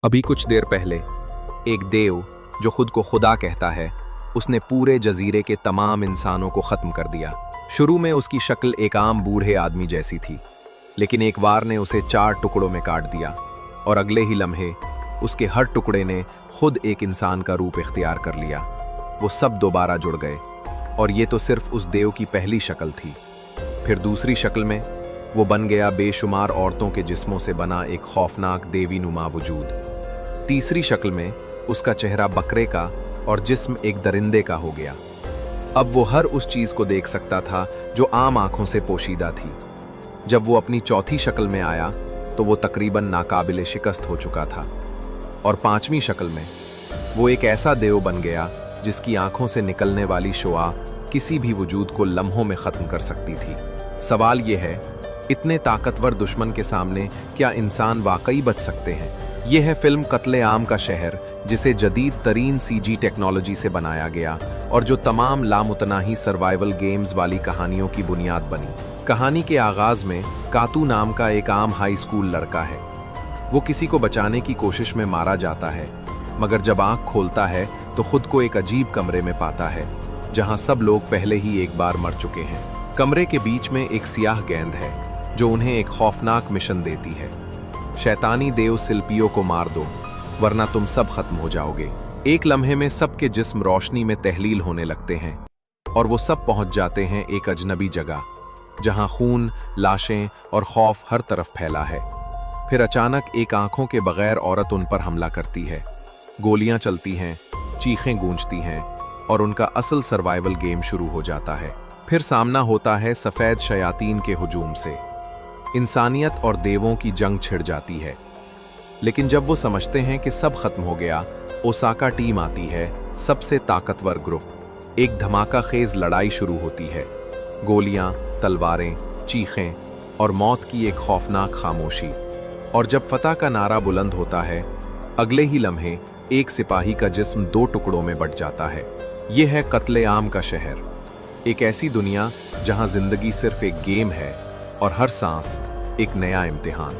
अभी कुछ देर पहले एक देव जो खुद को खुदा कहता है, उसने पूरे जजीरे के तमाम इंसानों को खत्म कर दिया। शुरू में उसकी शक्ल एक आम बूढ़े आदमी जैसी थी, लेकिन एक वार ने उसे 4 टुकड़ों में काट दिया और अगले ही लम्हे उसके हर टुकड़े ने खुद एक इंसान का रूप इख्तियार कर लिया। वो सब दोबारा जुड़ गए और ये तो सिर्फ उस देव की पहली शक्ल थी। फिर दूसरी शक्ल में वो बन गया बेशुमार औरतों के जिस्मों से बना एक खौफनाक देवी नुमा वजूद। तीसरी शक्ल में उसका चेहरा बकरे का और जिस्म एक दरिंदे का हो गया। अब वो हर उस चीज को देख सकता था जो आम आंखों से पोशीदा थी। जब वो अपनी चौथी शक्ल में आया तो वो तकरीबन नाकाबिले शिकस्त हो चुका था। और पांचवी शक्ल में वो एक ऐसा देव बन गया जिसकी आंखों से निकलने वाली शुआ किसी भी वजूद को लम्हों में खत्म कर सकती थी। सवाल ये है, इतने ताकतवर दुश्मन के सामने क्या इंसान वाकई बच सकते हैं? यह है फिल्म कत्ले-आम का शहर, जिसे जदीद तरीन सीजी टेक्नोलॉजी से बनाया गया और जो तमाम लामुतनाही सर्वाइवल गेम्स वाली कहानियों की बुनियाद बनी। कहानी के आगाज में कातू नाम का एक आम हाई स्कूल लड़का है। वो किसी को बचाने की कोशिश में मारा जाता है, मगर जब आंख खोलता है तो खुद को एक अजीब कमरे में पाता है जहां सब लोग पहले ही एक बार मर चुके हैं। कमरे के बीच में एक सियाह गेंद है जो उन्हें एक खौफनाक मिशन देती है। शैतानी देव शिल्पियों को मार दो वरना तुम सब खत्म हो जाओगे। एक लम्हे में सबके जिस्म रोशनी में तहलील होने लगते हैं और वो सब पहुंच जाते हैं एक अजनबी जगह जहां खून, लाशें और खौफ हर तरफ फैला है। फिर अचानक एक आंखों के बगैर औरत उन पर हमला करती है। गोलियां चलती हैं, चीखें गूंजती हैं और उनका असल सर्वाइवल गेम शुरू हो जाता है। फिर सामना होता है सफेद शयातीन के हुजूम से। इंसानियत और देवों की जंग छिड़ जाती है। लेकिन जब वो समझते हैं कि सब खत्म हो गया, ओसाका टीम आती है, सबसे ताकतवर ग्रुप। एक धमाका खेज लड़ाई शुरू होती है। गोलियां, तलवारें, चीखें और मौत की एक खौफनाक खामोशी। और जब फतह का नारा बुलंद होता है, अगले ही लम्हे एक सिपाही का जिस्म 2 टुकड़ों में बट जाता है। यह है कत्ले-आम का शहर, एक ऐसी दुनिया जहां जिंदगी सिर्फ एक गेम है और हर सांस एक नया इम्तिहान।